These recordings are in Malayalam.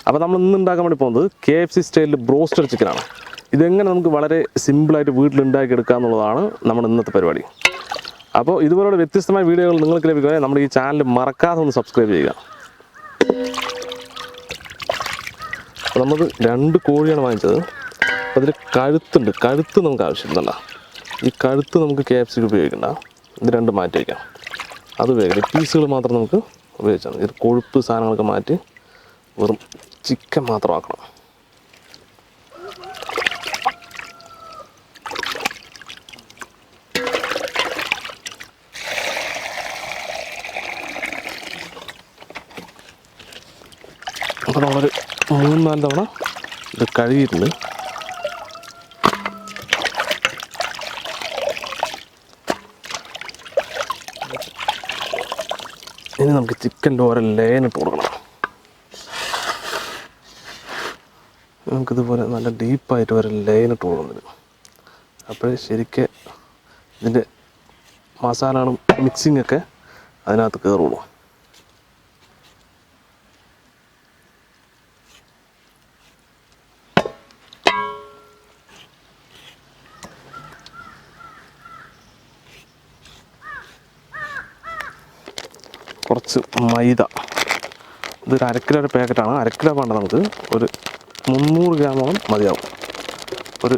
അപ്പോൾ നമ്മൾ ഇന്ന് ഉണ്ടാക്കാൻ വേണ്ടി പോകുന്നത് KFC സ്റ്റൈലിൽ ബ്രോസ്റ്റഡ് ചിക്കനാണ്. ഇതെങ്ങനെ നമുക്ക് വളരെ സിമ്പിളായിട്ട് വീട്ടിലുണ്ടാക്കിയെടുക്കുക എന്നുള്ളതാണ് നമ്മുടെ ഇന്നത്തെ പരിപാടി. അപ്പോൾ ഇതുപോലുള്ള വ്യത്യസ്തമായ വീഡിയോകൾ നിങ്ങൾക്ക് ലഭിക്കാൻ നമ്മുടെ ഈ ചാനൽ മറക്കാതെ ഒന്ന് സബ്സ്ക്രൈബ് ചെയ്യുക. അപ്പോൾ നമ്മൾ 2 കോഴിയാണ് വാങ്ങിച്ചത്. അപ്പോൾ അതിൽ കഴുത്തുണ്ട്. കഴുത്ത് നമുക്ക് ആവശ്യമില്ല. ഈ കഴുത്ത് നമുക്ക് KFC ഉപയോഗിക്കണ്ട. ഇത് 2 മാറ്റി വയ്ക്കാം. അത് ഉപയോഗിക്കില്ല. പീസുകൾ മാത്രം നമുക്ക് ഉപയോഗിച്ചാൽ മതി. ഇത് കൊഴുപ്പ് സാധനങ്ങളൊക്കെ മാറ്റി വെറും ചിക്കൻ മാത്രമാക്കണം. അപ്പോൾ നമ്മളൊരു 3-4 തവണ ഇത് കഴുകിയിട്ടുണ്ട്. ഇനി നമുക്ക് ചിക്കൻ്റെ ഓരോ ലെയറിട്ട് കൊടുക്കണം. നമുക്കിതുപോലെ നല്ല ഡീപ്പായിട്ട് ഒരു ലെയറിട്ട് കൊടുക്കുന്നത്. അപ്പോഴേ ശരിക്കും ഇതിൻ്റെ മസാലകളും മിക്സിങ്ങൊക്കെ അതിനകത്ത് കയറുള്ളൂ. കുറച്ച് മൈദ, ഇതൊരു 1/2 കിലോയുടെ പാക്കറ്റാണ്. 1/2 കിലോ വേണ്ട, നമുക്ക് ഒരു 300 ഗ്രാമോളം മതിയാവും. ഒരു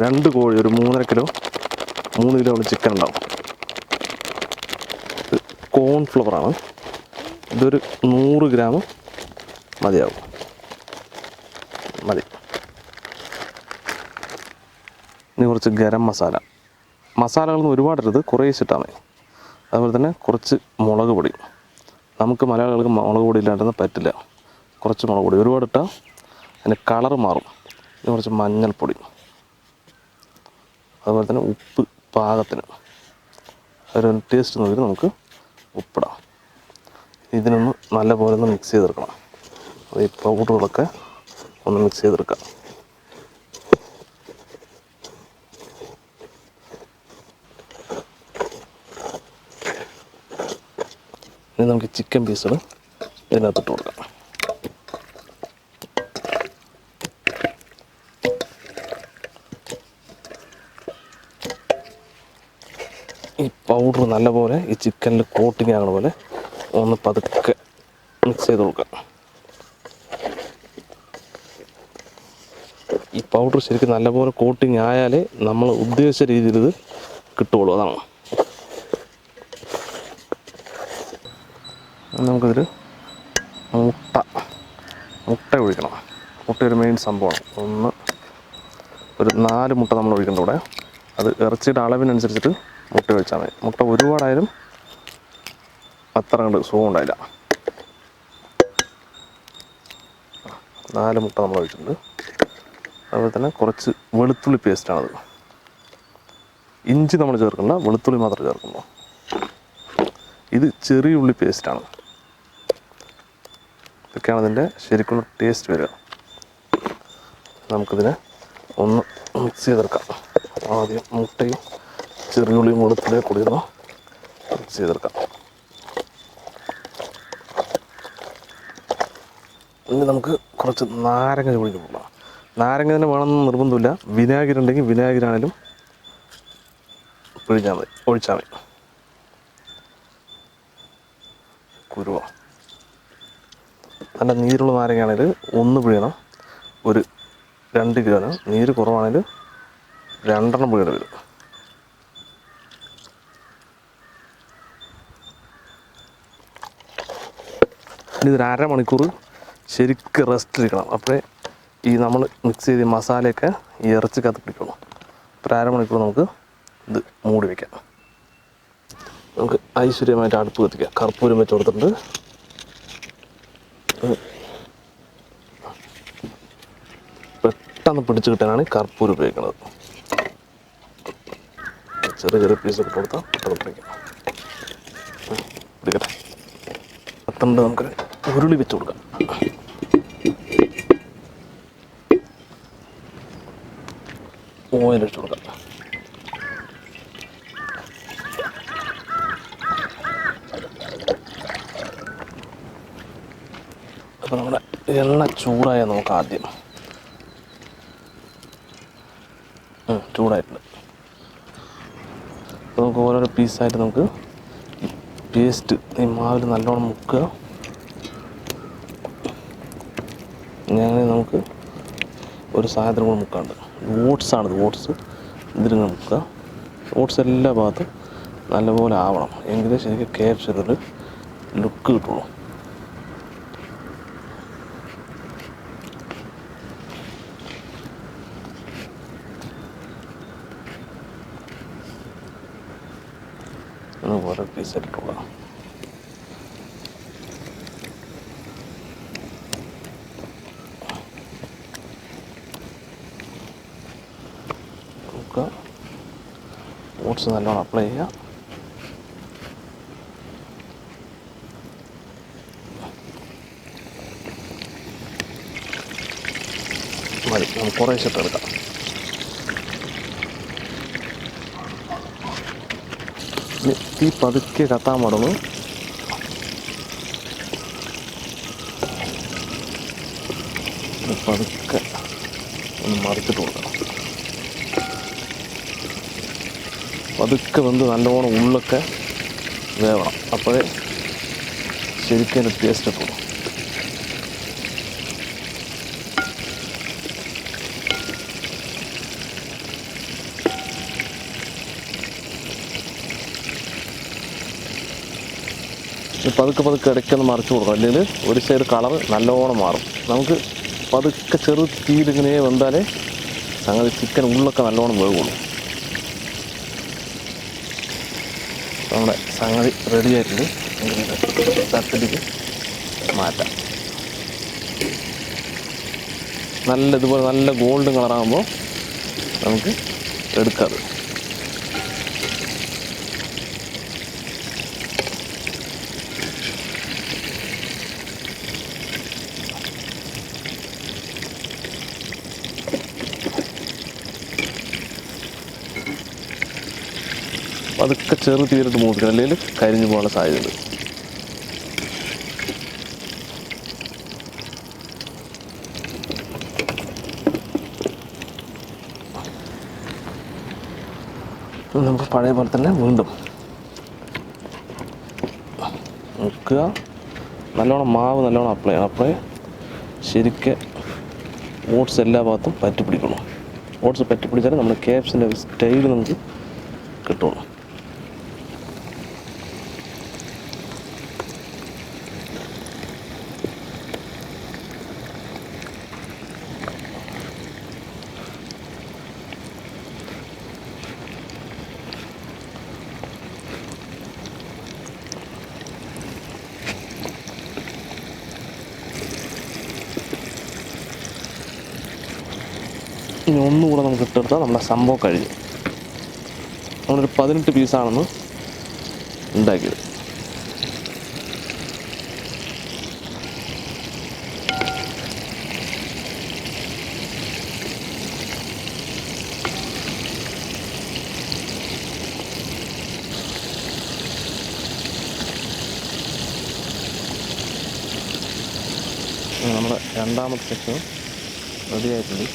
2 കോഴി, ഒരു 3.5 കിലോ 3 കിലോ ചിക്കൻ ഉണ്ടാവും. ഇത് കോൺഫ്ലവറാണ്. ഇതൊരു 100 ഗ്രാം മതിയാവും. മതി. ഇനി കുറച്ച് ഗരം മസാല. മസാലകളൊന്നും ഒരുപാടിരുത്, കുറേശ്ശെ ഇട്ടാൽ മതി. അതുപോലെ തന്നെ കുറച്ച് മുളക് പൊടി. നമുക്ക് മലയാളികൾക്ക് മുളക് പൊടി ഇല്ലാണ്ടെന്ന് പറ്റില്ല. കുറച്ച് മുളക് പൊടി ഒരുപാടിട്ടാൽ അതിൻ്റെ കളർ മാറും. ഇനി കുറച്ച് മഞ്ഞൾപ്പൊടി, അതുപോലെ തന്നെ ഉപ്പ് പാകത്തിന്. ഒരു ടേസ്റ്റ് നോക്കിയിട്ട് നമുക്ക് ഉപ്പിടാം. ഇതിനൊന്ന് നല്ലപോലെ ഒന്ന് മിക്സ് ചെയ്തെടുക്കണം. അത് ഈ പൗഡറുകളൊക്കെ ഒന്ന് മിക്സ് ചെയ്തെടുക്കാം. ഇനി നമുക്ക് ചിക്കൻ പീസുകൾ ഇതിനകത്തിട്ട് കൊടുക്കാം. ഈ പൗഡർ നല്ലപോലെ ഈ ചിക്കനിൽ കോട്ടിങ് ആകണ പോലെ ഒന്ന് പതുക്കെ മിക്സ് ചെയ്ത് കൊടുക്കാം. ഈ പൗഡർ ശരിക്കും നല്ലപോലെ കോട്ടിങ് ആയാലേ നമ്മൾ ഉദ്ദേശിച്ച രീതിയിൽ ഇത് കിട്ടുള്ളൂ. അതാണ്. നമുക്കിതിൽ മുട്ട ഒഴിക്കണം. മുട്ട ഒരു മെയിൻ സംഭവമാണ്. ഒരു 4 മുട്ട നമ്മൾ ഒഴിക്കേണ്ട കൂടെ. അത് ഇറച്ചിയുടെ അളവിനനുസരിച്ചിട്ട് മുട്ട ഒഴിച്ചാൽ മതി. മുട്ട ഒരുപാടായാലും അത്ര കണ്ട് സുഖം ഉണ്ടായില്ല. 4 മുട്ട നമ്മൾ ഒഴിച്ചിട്ടുണ്ട്. അതുപോലെ തന്നെ കുറച്ച് വെളുത്തുള്ളി പേസ്റ്റാണത്. ഇഞ്ചി നമ്മൾ ചേർക്കണ്ട, വെളുത്തുള്ളി മാത്രം ചേർക്കുന്നു. ഇത് ചെറിയ ഉള്ളി പേസ്റ്റാണ്. ഇതൊക്കെയാണ് ഇതിൻ്റെ ശരിക്കുള്ള ടേസ്റ്റ് വരിക. നമുക്കിതിനെ ഒന്ന് മിക്സ് ചെയ്തെടുക്കാം. ആദ്യം മുട്ടയും ചെറിയുള്ളിയും വെളുത്തുള്ളിയും കൂടി ഒന്ന് മിക്സ് ചെയ്തെടുക്കാം. ഇനി നമുക്ക് കുറച്ച് നാരങ്ങ പിഴിഞ്ഞ് പോകാം. നാരങ്ങ തന്നെ വേണമെന്ന് നിർബന്ധമില്ല. വിനാഗിരി ഉണ്ടെങ്കിൽ വിനാഗിരി ആണെങ്കിലും പിഴിഞ്ഞാൽ മതി, ഒഴിച്ചാൽ മതി. കുരുവ നല്ല നീരുള്ള നാരങ്ങയാണെങ്കിൽ 1 പിഴിയണം. ഒരു 2 കിലോന്. നീര് കുറവാണെങ്കിൽ 2 പിഴിയേണ്ടി വരും. ഇനി ഇതൊരു 1/2 മണിക്കൂർ ശരിക്കും റെസ്റ്റിലിരിക്കണം. അപ്പോഴേ ഈ നമ്മൾ മിക്സ് ചെയ്ത മസാലയൊക്കെ ഈ ഇറച്ചിക്കകത്ത് പിടിക്കണം. അപ്പോൾ 1/2 മണിക്കൂർ നമുക്ക് ഇത് മൂടി വയ്ക്കാം. നമുക്ക് ഐശ്വര്യമായിട്ട് അടുപ്പ് കത്തിക്കാം. കർപ്പൂരം വെച്ച് കൊടുത്തിട്ടുണ്ട്. പെട്ടെന്ന് പിടിച്ച് കിട്ടാനാണ് കർപ്പൂരം ഉപയോഗിക്കുന്നത്. ചെറിയ ചെറിയ പീസൊക്കെ കൊടുത്താൽ പെട്ടെന്ന് പിടിക്കട്ടെ. പത്തുണ്ട്. നമുക്ക് ഉരുളി വെച്ച് കൊടുക്കാം. ഓയിൽ ഒഴിച്ച് കൊടുക്കാം. അപ്പോൾ നമ്മുടെ എണ്ണ ചൂടായ നമുക്ക് ആദ്യം ചൂടായിട്ടുണ്ട്. അപ്പോൾ നമുക്ക് ഓരോരോ പീസായിട്ട് നമുക്ക് ഈ പേസ്റ്റ് ഈ മാവിൽ നല്ലോണം മുക്കുക. അങ്ങനെ നമുക്ക് ഒരു സാധനം കൂടെ മുക്കാണ്ട് ഓട്സാണിത്. ഓട്സ് ഇതിലിങ്ങനെ മുക്കുക. ഓട്സ് എല്ലാ ഭാഗത്തും നല്ലപോലെ ആവണം, എങ്കിലേ ശരിക്കും KFC ഒരു ലുക്ക് കിട്ടുള്ളൂ. ഓരോ പീസ് ഇട്ടുള്ള ഓട്സ് നല്ലോണം അപ്ലൈ ചെയ്യുക. മതി, നമുക്ക് കുറേശ്ശെ എടുക്കാം. തീ പതുക്കെ കത്താൻ പാടുള്ളൂ. പതുക്കെ ഒന്ന് മറിച്ചിട്ട് കൊടുക്കണം. പതുക്കെ വെന്ത് നല്ലോണം ഉള്ളൊക്കെ വേവണം, അപ്പോഴേ ശരിക്കും അതിൻ്റെ ടേസ്റ്റ് കിട്ടുള്ളൂ. പതുക്കെ പതുക്കെ ഇടയ്ക്കൊന്ന് മറിച്ച് കൊടുക്കണം, അല്ലെങ്കിൽ ഒരു സൈഡ് കളർ നല്ലോണം മാറും. നമുക്ക് പതുക്കെ ചെറു തീയിലിങ്ങനെ വെന്താലേ സംഗതി ചിക്കൻ ഉള്ളൊക്കെ നല്ലോണം വേവുള്ളൂ. നമ്മുടെ സംഗതി റെഡി ആയിട്ടുണ്ട്. തട്ടിലേക്ക് മാറ്റാം. നല്ല ഇതുപോലെ നല്ല ഗോൾഡൻ കളറാകുമ്പോൾ നമുക്ക് എടുക്കാം. അതൊക്കെ ചെറു തീരിട്ട് മൂപ്പിക്കണം, അല്ലെങ്കിൽ കരിഞ്ഞു പോകാനുള്ള സാധ്യതയുണ്ട്. നമുക്ക് പഴയ പോലെ തന്നെ വീണ്ടും മുക്കുക. നല്ലോണം മാവ് നല്ലോണം അപ്ലൈ ചെയ്യണം. അപ്ലൈ ശരിക്കും ഓട്സ് എല്ലാ ഭാഗത്തും പറ്റി പിടിക്കണം. ഓട്സ് പറ്റി പിടിച്ചാൽ നമ്മുടെ KFCൻ്റെ സ്റ്റൈൽ നമുക്ക് കിട്ടുള്ളൂ. ഇനി ഒന്നുകൂടെ നമുക്ക് ഇട്ടെടുത്താൽ നമ്മുടെ സംഭവം കഴിഞ്ഞു. നമ്മളൊരു 18 പീസാണെന്ന് ഉണ്ടാക്കിയത്. നമ്മുടെ രണ്ടാമത്തെ സെക്ഷൻ റെഡി ആയിട്ടുണ്ട്.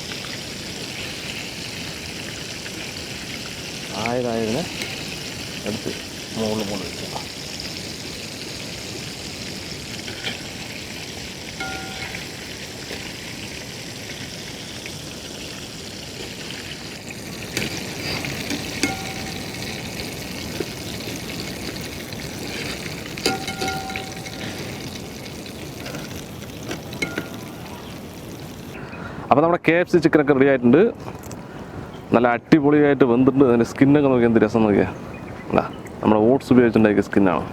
ആയതിനെ എടുത്ത് മുകളിൽ കൊണ്ട് വയ്ക്കുക. അപ്പോൾ നമ്മുടെ KFC ചിക്കനൊക്കെ റെഡി ആയിട്ടുണ്ട്. നല്ല അടിപൊളിയായിട്ട് വെന്തിട്ടുണ്ട്. അതിൻ്റെ സ്കിന്നൊക്കെ നോക്കി എന്ത് രസം നോക്കിയാൽ. അല്ല, നമ്മുടെ ഓട്സ് ഉപയോഗിച്ചുണ്ടാക്കിയ സ്കിന്നാണ്.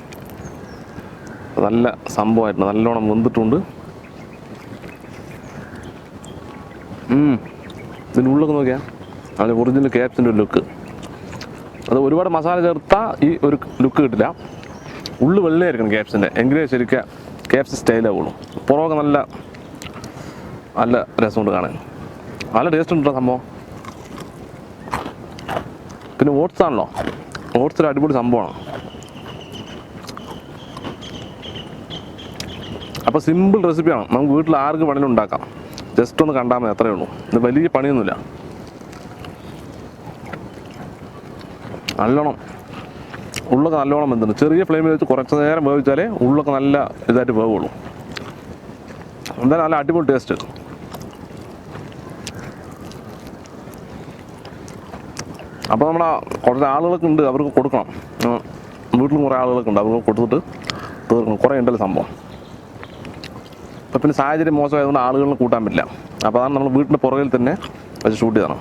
നല്ല സംഭവമായിട്ടുണ്ട്, നല്ലോണം വെന്തിട്ടുണ്ട്. ഇതിൻ്റെ ഉള്ളൊക്കെ നോക്കിയാൽ അതിൻ്റെ ഒറിജിനൽ KFCൻ്റെ ഒരു ലുക്ക്. അത് ഒരുപാട് മസാല ചേർത്താൽ ഈ ഒരു ലുക്ക് കിട്ടില്ല. ഉള്ളു വെള്ളയായിരിക്കണം KFCൻ്റെ, എങ്കിലേ ശരിക്കും KFC സ്റ്റൈലാവുള്ളൂ. പുറമൊക്കെ നല്ല നല്ല രസമുണ്ട് കാണാൻ. നല്ല ടേസ്റ്റ് ഉണ്ടോ സംഭവം. പിന്നെ ഓട്സ് ആണല്ലോ, ഓട്സ് ഒരു അടിപൊളി സംഭവമാണ്. അപ്പോൾ സിമ്പിൾ റെസിപ്പിയാണ്, നമുക്ക് വീട്ടിൽ ആർക്ക് വേണമെങ്കിലും ഉണ്ടാക്കാം. ജസ്റ്റ് ഒന്ന് കണ്ടാൽ മതി, അത്രയേ ഉള്ളൂ. ഇത് വലിയ പണിയൊന്നുമില്ല. നല്ലോണം ഉള്ളൊക്കെ നല്ലോണം വെന്തുണ്ട്. ചെറിയ ഫ്ലെയിമിൽ വെച്ച് കുറച്ച് നേരം വേവിച്ചാലേ ഉള്ളൊക്കെ നല്ല ഇതായിട്ട് വേവുള്ളൂ. എന്തായാലും നല്ല അടിപൊളി ടേസ്റ്റ്. അപ്പോൾ നമ്മുടെ കുറച്ച് ആളുകളൊക്കെ ഉണ്ട്, അവർക്ക് കൊടുക്കണം. വീട്ടിലും കുറേ ആളുകളൊക്കെ ഉണ്ട്, അവർക്ക് കൊടുത്തിട്ട് തീർക്കണം. കുറേ ഉണ്ടല്ലോ സംഭവം. അപ്പോൾ പിന്നെ സാഹചര്യം മോശമായതുകൊണ്ട് ആളുകളിനെ കൂട്ടാൻ പറ്റില്ല. അപ്പോൾ അതാണ് നമ്മൾ വീട്ടിൻ്റെ പുറകിൽ തന്നെ വെച്ച് ഷൂട്ട് ചെയ്യണം.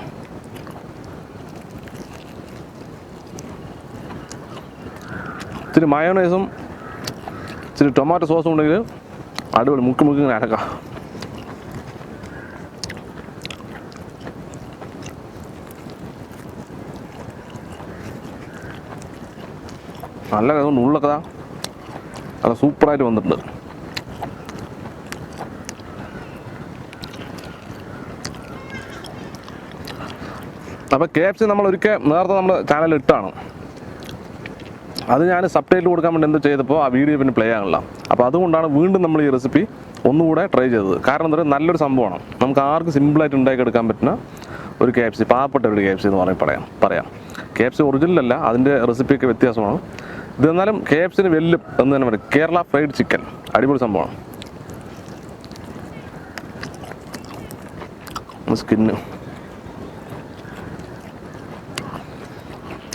ഇച്ചിരി മയോണൈസും ഇച്ചിരി ടൊമാറ്റോ സോസും ഉണ്ടെങ്കിൽ അടിപൊളി. മുക്കി ഇങ്ങനെ അരക്കാം. നല്ല രസമുണ്ട്. ഉള്ളൊക്കെ നല്ല സൂപ്പറായിട്ട് വന്നിട്ടുണ്ട്. അപ്പോൾ KFC നമ്മൾ ഒരിക്കൽ നേരത്തെ നമ്മുടെ ചാനലിൽ ഇട്ടാണ്. അത് ഞാൻ സബ്ടൈറ്റിൽ കൊടുക്കാൻ വേണ്ടി എന്ത് ചെയ്തപ്പോൾ ആ വീഡിയോ പിന്നെ പ്ലേ ആകണില്ല. അപ്പോൾ അതുകൊണ്ടാണ് വീണ്ടും നമ്മൾ ഈ റെസിപ്പി ഒന്നുകൂടെ ട്രൈ ചെയ്തത്. കാരണം എന്താ പറയുക, നല്ലൊരു സംഭവമാണ്. നമുക്ക് ആർക്കും സിമ്പിളായിട്ട് ഉണ്ടാക്കിയെടുക്കാൻ പറ്റുന്ന ഒരു KFC, പാവപ്പെട്ട ഒരു KFC എന്ന് പറയാം. KFC ഒറിജിനലല്ല, അതിൻ്റെ റെസിപ്പിയൊക്കെ വ്യത്യാസമാണ്. ഇത് എന്നാലും KFCന് വെല്ലും എന്ന് തന്നെ പറയും. കേരള ഫ്രൈഡ് ചിക്കൻ അടിപൊളി സംഭവമാണ്. സ്കിന്ന്.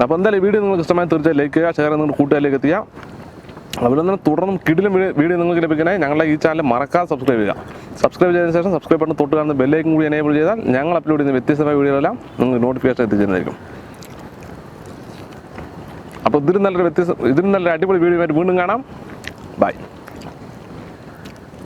അപ്പോൾ എന്തായാലും ഈ വീഡിയോ നിങ്ങൾക്ക് ഇഷ്ടമായി തീർച്ചയായും ലൈക്ക് ചെയ്യുക, ഷെയർ ചെയ്യുന്ന കൂട്ടുകാരിലേക്ക് എത്തിക്കുക. അതുപോലെ തന്നെ തുടർന്നും കിടിലും വീഡിയോ നിങ്ങൾക്ക് ലഭിക്കണേ ഞങ്ങളുടെ ഈ ചാനൽ മറക്കാതെ സബ്സ്ക്രൈബ് ചെയ്യുക. സബ്സ്ക്രൈബ് ചെയ്തതിന് ശേഷം സബ്സ്ക്രൈബ് ബട്ടൺ തൊട്ട് കാണുന്ന ബെല്ലൈക്കൻ കൂടി എനേബിൾ ചെയ്താൽ ഞങ്ങൾ അപ്ലോഡ് ചെയ്യുന്ന വ്യത്യസ്തമായ വീഡിയോകളെല്ലാം നിങ്ങൾക്ക് നോട്ടിഫിക്കേഷൻ എത്തിച്ചേരുന്നതായിരിക്കും. അപ്പോൾ ഇതിന് നല്ലൊരു അടിപൊളി വീഡിയോ ആയിട്ട് വീണ്ടും കാണാം. ബൈ.